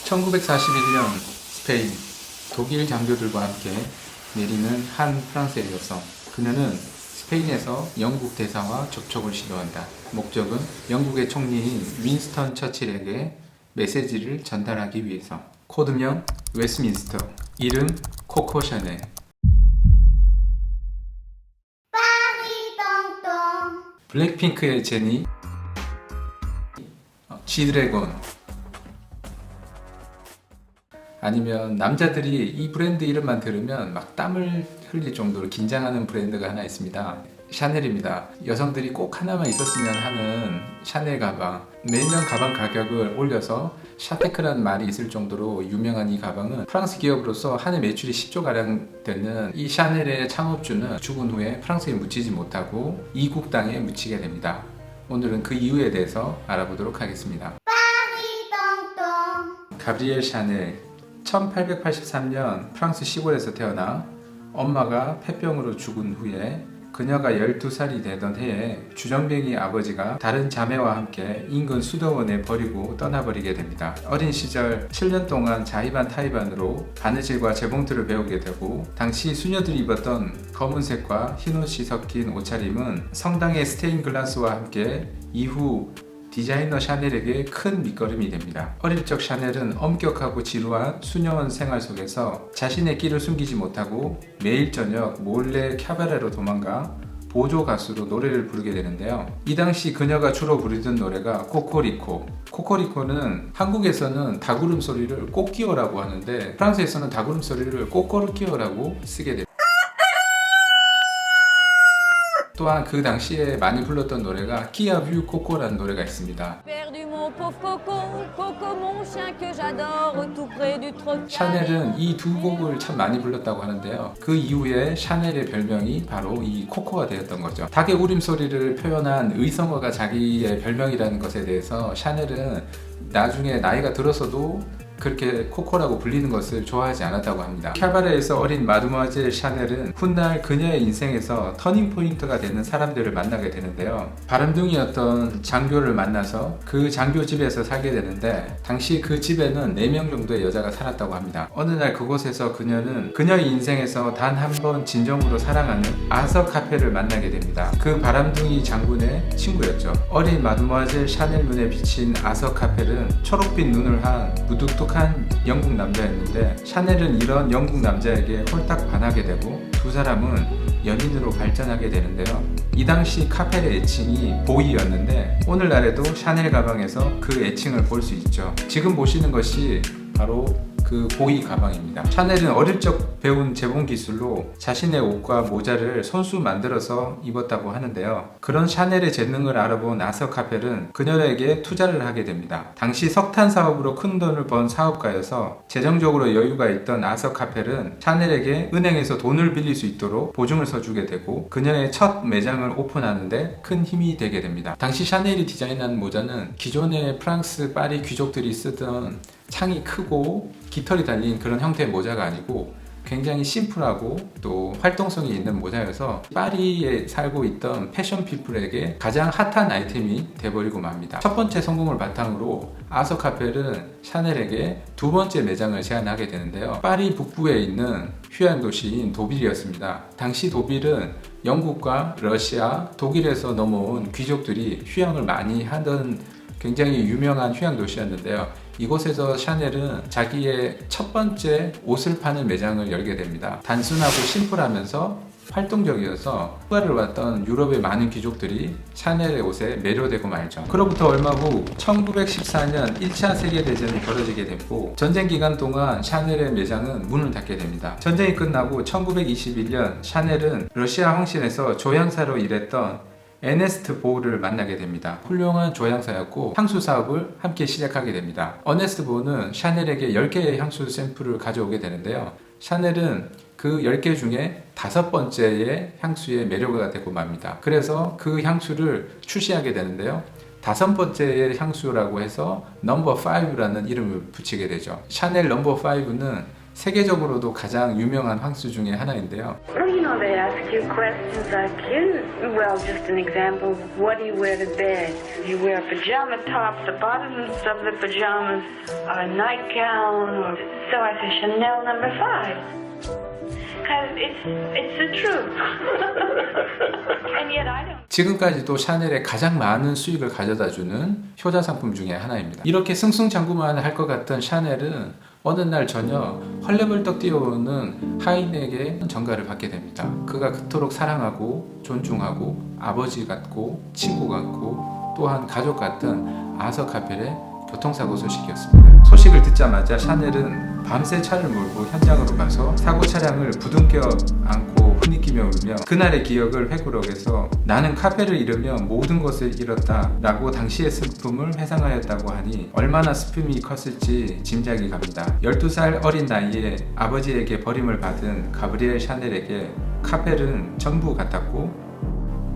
1941년 스페인, 독일 장교들과 함께 내리는 한 프랑스의 여성. 그녀는 스페인에서 영국 대사와 접촉을 시도한다. 목적은 영국의 총리인 윈스턴 처칠에게 메시지를 전달하기 위해서. 코드명 웨스민스터, 이름 코코 샤넬. 블랙핑크의 제니, G드래곤. 아니면 남자들이 이 브랜드 이름만 들으면 막 땀을 흘릴 정도로 긴장하는 브랜드가 하나 있습니다. 샤넬입니다. 여성들이 꼭 하나만 있었으면 하는 샤넬 가방. 매년 가방 가격을 올려서 샤테크라는 말이 있을 정도로 유명한 이 가방은 프랑스 기업으로서 한 해 매출이 10조가량 되는 이 샤넬의 창업주는 죽은 후에 프랑스에 묻히지 못하고 이국 땅에 묻히게 됩니다. 오늘은 그 이유에 대해서 알아보도록 하겠습니다. 가브리엘 샤넬, 1883년 프랑스 시골에서 태어나 엄마가 폐병으로 죽은 후에 그녀가 12살이 되던 해에 주정뱅이 아버지가 다른 자매와 함께 인근 수도원에 버리고 떠나버리게 됩니다. 어린 시절 7년 동안 자의반 타의반으로 바느질과 재봉틀을 배우게 되고, 당시 수녀들이 입었던 검은색과 흰옷이 섞인 옷차림은 성당의 스테인글라스와 함께 이후 디자이너 샤넬에게 큰 밑거름이 됩니다. 어릴 적 샤넬은 엄격하고 지루한 수녀원 생활 속에서 자신의 끼를 숨기지 못하고 매일 저녁 몰래 캬바레로 도망가 보조 가수로 노래를 부르게 되는데요. 이 당시 그녀가 주로 부르던 노래가 코코리코. 코코리코는 한국에서는 닭울음 소리를 꽃기어라고 하는데 프랑스에서는 닭울음 소리를 꼬꼬르키어라고 쓰게 됩니다. 또한 그 당시에 많이 불렀던 노래가 키아 뷰 코코라는 노래가 있습니다. 샤넬은 이 두 곡을 참 많이 불렀다고 하는데요. 그 이후에 샤넬의 별명이 바로 이 코코가 되었던 거죠. 닭의 울음소리를 표현한 의성어가 자기의 별명이라는 것에 대해서 샤넬은 나중에 나이가 들어서도 그렇게 코코라고 불리는 것을 좋아하지 않았다고 합니다. 캬바레에서 어린 마드모아젤 샤넬은 훗날 그녀의 인생에서 터닝포인트가 되는 사람들을 만나게 되는데요. 바람둥이였던 장교를 만나서 그 장교 집에서 살게 되는데, 당시 그 집에는 4명 정도의 여자가 살았다고 합니다. 어느 날 그곳에서 그녀는 그녀의 인생에서 단 한 번 진정으로 사랑하는 아서 카페를 만나게 됩니다. 그 바람둥이 장군의 친구였죠. 어린 마드모아젤 샤넬 눈에 비친 아서 카페는 초록빛 눈을 한 무뚝뚝한 영국 남자였는데, 샤넬은 이런 영국 남자에게 홀딱 반하게 되고 두 사람은 연인으로 발전하게 되는데요. 이 당시 카펠의 애칭이 보이였는데 오늘날에도 샤넬 가방에서 그 애칭을 볼 수 있죠. 지금 보시는 것이 바로 그 보이 가방입니다. 샤넬은 어릴 적 배운 재봉 기술로 자신의 옷과 모자를 손수 만들어서 입었다고 하는데요. 그런 샤넬의 재능을 알아본 아서 카펠은 그녀에게 투자를 하게 됩니다. 당시 석탄 사업으로 큰 돈을 번 사업가여서 재정적으로 여유가 있던 아서 카펠은 샤넬에게 은행에서 돈을 빌릴 수 있도록 보증을 서주게 되고 그녀의 첫 매장을 오픈하는데 큰 힘이 되게 됩니다. 당시 샤넬이 디자인한 모자는 기존의 프랑스 파리 귀족들이 쓰던 창이 크고 깃털이 달린 그런 형태의 모자가 아니고 굉장히 심플하고 또 활동성이 있는 모자여서 파리에 살고 있던 패션 피플에게 가장 핫한 아이템이 돼버리고 맙니다. 첫 번째 성공을 바탕으로 아서 카펠은 샤넬에게 두 번째 매장을 제안하게 되는데요. 파리 북부에 있는 휴양 도시인 도빌이었습니다. 당시 도빌은 영국과 러시아, 독일에서 넘어온 귀족들이 휴양을 많이 하던 굉장히 유명한 휴양 도시였는데요. 이곳에서 샤넬은 자기의 첫 번째 옷을 파는 매장을 열게 됩니다. 단순하고 심플하면서 활동적이어서 휴가를 왔던 유럽의 많은 귀족들이 샤넬의 옷에 매료되고 말죠. 그로부터 얼마 후 1914년 1차 세계대전이 벌어지게 됐고, 전쟁 기간 동안 샤넬의 매장은 문을 닫게 됩니다. 전쟁이 끝나고 1921년 샤넬은 러시아 황실에서 조향사로 일했던 에네스트 보우를 만나게 됩니다. 훌륭한 조향사였고 향수 사업을 함께 시작하게 됩니다. 어네스트 보우는 샤넬에게 10개의 향수 샘플을 가져오게 되는데요. 샤넬은 그 10개 중에 5번째의 향수에 매료가 되고 맙니다. 그래서 그 향수를 출시하게 되는데요. 5번째의 향수라고 해서 넘버 5라는 이름을 붙이게 되죠. 샤넬 넘버 5는 세계적으로도 가장 유명한 황수 중에 하나인데요. Well, you know, they ask you questions like, well, just an example, what do you wear to bed? You wear a pajama top, the bottoms of the pajamas are a nightgown, or so I say Chanel number 5. Because it's the truth. And yet I don't. 지금까지도 샤넬에 가장 많은 수익을 가져다주는 효자 상품 중에 하나입니다. 이렇게 승승장구만 할 것 같던 샤넬은 어느 날 저녁 헐레벌떡 뛰어오는 하인에게 전가를 받게 됩니다. 그가 그토록 사랑하고 존중하고 아버지 같고 친구 같고 또한 가족 같던 아서 카펠의 교통사고 소식이었습니다. 소식을 듣자마자 샤넬은 밤새 차를 몰고 현장으로 가서 사고 차량을 부둥켜 안고 흐느끼며 울며 그날의 기억을 회고록해서 나는 카펠을 잃으며 모든 것을 잃었다 라고 당시의 슬픔을 회상하였다고 하니 얼마나 슬픔이 컸을지 짐작이 갑니다. 12살 어린 나이에 아버지에게 버림을 받은 가브리엘 샤넬에게 카펠은 전부 같았고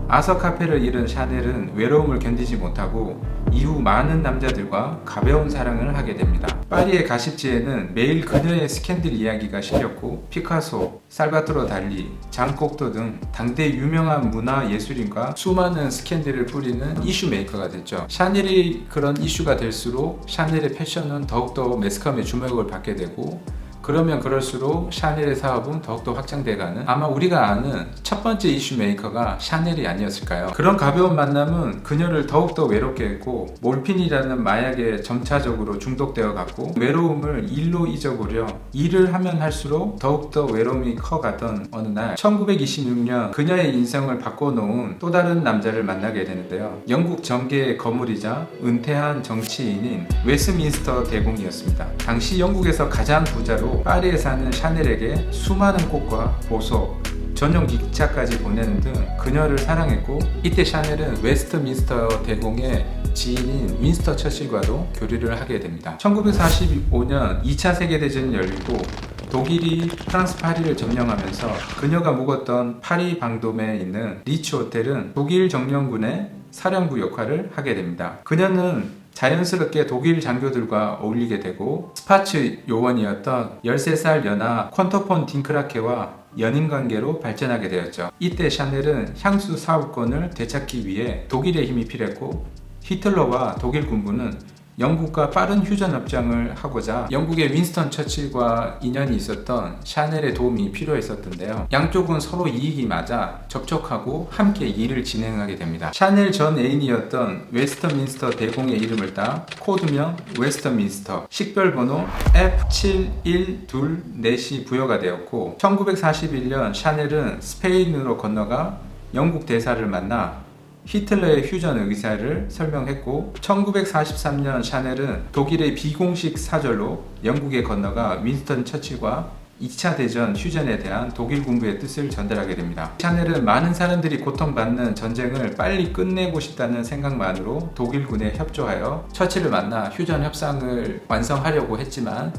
아서 카펠을 잃은 샤넬은 외로움을 견디지 못하고 이후 많은 남자들과 가벼운 사랑을 하게 됩니다. 파리의 가십지에는 매일 그녀의 스캔들 이야기가 실렸고 피카소, 살바토르 달리, 장 꼭도 등 당대 유명한 문화 예술인과 수많은 스캔들을 뿌리는 이슈 메이커가 됐죠. 샤넬이 그런 이슈가 될수록 샤넬의 패션은 더욱더 매스컴의 주목을 받게 되고 그러면 그럴수록 샤넬의 사업은 더욱더 확장돼가는 아마 우리가 아는 첫 번째 이슈 메이커가 샤넬이 아니었을까요? 그런 가벼운 만남은 그녀를 더욱더 외롭게 했고 몰핀이라는 마약에 점차적으로 중독되어 갔고 외로움을 일로 잊어보려 일을 하면 할수록 더욱더 외로움이 커가던 어느 날 1926년 그녀의 인생을 바꿔놓은 또 다른 남자를 만나게 되는데요. 영국 정계의 거물이자 은퇴한 정치인인 웨스민스터 대공이었습니다. 당시 영국에서 가장 부자로 파리에 사는 샤넬에게 수많은 꽃과 보석, 전용 기차까지 보내는 등 그녀를 사랑했고 이때 샤넬은 웨스트민스터 대공의 지인인 윈스터 처칠과도 교류를 하게 됩니다. 1945년 2차 세계대전이 열리고 독일이 프랑스 파리를 점령하면서 그녀가 묵었던 파리 방돔에 있는 리츠 호텔은 독일 정령군의 사령부 역할을 하게 됩니다. 그녀는 자연스럽게 독일 장교들과 어울리게 되고 스파츠 요원이었던 13살 연하 콘토폰 딩크라케와 연인관계로 발전하게 되었죠. 이때 샤넬은 향수 사업권을 되찾기 위해 독일의 힘이 필요했고 히틀러와 독일 군부는 영국과 빠른 휴전 협정을 하고자 영국의 윈스턴 처칠과 인연이 있었던 샤넬의 도움이 필요했었던데요. 양쪽은 서로 이익이 맞아 접촉하고 함께 일을 진행하게 됩니다. 샤넬 전 애인이었던 웨스터민스터 대공의 이름을 따 코드명 웨스터민스터, 식별번호 F7124이 부여가 되었고 1941년 샤넬은 스페인으로 건너가 영국 대사를 만나 히틀러의 휴전 의사를 설명했고 1943년 샤넬은 독일의 비공식 사절로 영국에 건너가 윈스턴 처칠과 2차 대전 휴전에 대한 독일 군부의 뜻을 전달하게 됩니다. 샤넬은 많은 사람들이 고통받는 전쟁을 빨리 끝내고 싶다는 생각만으로 독일군에 협조하여 처칠을 만나 휴전 협상을 완성하려고 했지만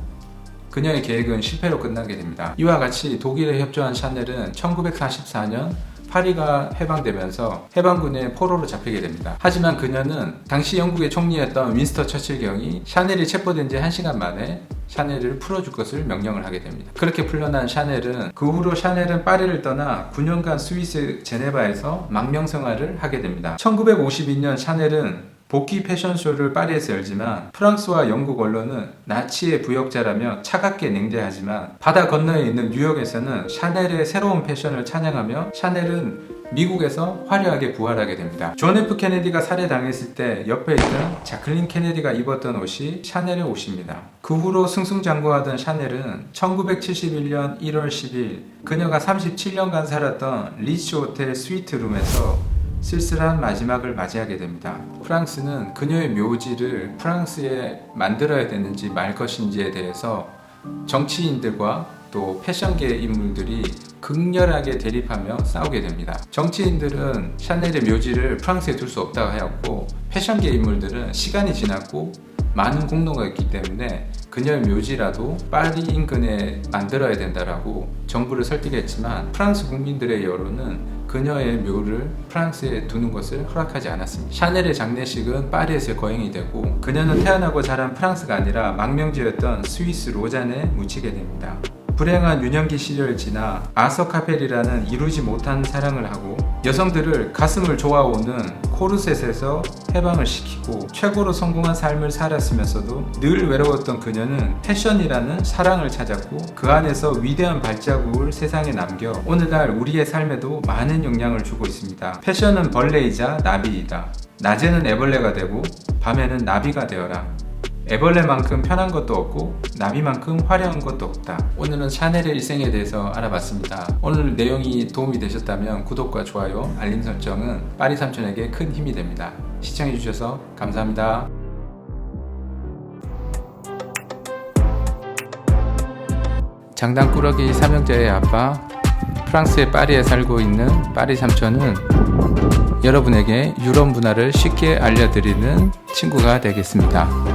그녀의 계획은 실패로 끝나게 됩니다. 이와 같이 독일에 협조한 샤넬은 1944년 파리가 해방되면서 해방군의 포로로 잡히게 됩니다. 하지만 그녀는 당시 영국의 총리였던 윈스터 처칠 경이 샤넬이 체포된 지 1시간 만에 샤넬을 풀어줄 것을 명령을 하게 됩니다. 그렇게 풀려난 샤넬은 그 후로 샤넬은 파리를 떠나 9년간 스위스 제네바에서 망명생활을 하게 됩니다. 1952년 샤넬은 복귀 패션쇼를 파리에서 열지만 프랑스와 영국 언론은 나치의 부역자라며 차갑게 냉대하지만 바다 건너에 있는 뉴욕에서는 샤넬의 새로운 패션을 찬양하며 샤넬은 미국에서 화려하게 부활하게 됩니다. 존 F 케네디가 살해당했을 때 옆에 있던 자클린 케네디가 입었던 옷이 샤넬의 옷입니다. 그 후로 승승장구하던 샤넬은 1971년 1월 10일 그녀가 37년간 살았던 리츠 호텔 스위트룸에서 쓸쓸한 마지막을 맞이하게 됩니다. 프랑스는 그녀의 묘지를 프랑스에 만들어야 되는지 말 것인지에 대해서 정치인들과 또 패션계 인물들이 극렬하게 대립하며 싸우게 됩니다. 정치인들은 샤넬의 묘지를 프랑스에 둘 수 없다고 하였고 패션계 인물들은 시간이 지났고 많은 공로가 있기 때문에 그녀의 묘지라도 파리 인근에 만들어야 된다라고 정부를 설득했지만 프랑스 국민들의 여론은 그녀의 묘를 프랑스에 두는 것을 허락하지 않았습니다. 샤넬의 장례식은 파리에서 거행이 되고 그녀는 태어나고 자란 프랑스가 아니라 망명지였던 스위스 로잔에 묻히게 됩니다. 불행한 유년기 시절을 지나 아서 카펠이라는 이루지 못한 사랑을 하고 여성들을 가슴을 좋아오는 코르셋에서 해방을 시키고 최고로 성공한 삶을 살았으면서도 늘 외로웠던 그녀는 패션이라는 사랑을 찾았고 그 안에서 위대한 발자국을 세상에 남겨 오늘날 우리의 삶에도 많은 영향을 주고 있습니다. 패션은 벌레이자 나비이다. 낮에는 애벌레가 되고 밤에는 나비가 되어라. 애벌레만큼 편한 것도 없고 나비만큼 화려한 것도 없다. 오늘은 샤넬의 일생에 대해서 알아봤습니다. 오늘 내용이 도움이 되셨다면 구독과 좋아요, 알림 설정은 파리 삼촌에게 큰 힘이 됩니다. 시청해주셔서 감사합니다. 장단꾸러기 삼형제의 아빠, 프랑스의 파리에 살고 있는 파리 삼촌은 여러분에게 유럽 문화를 쉽게 알려드리는 친구가 되겠습니다.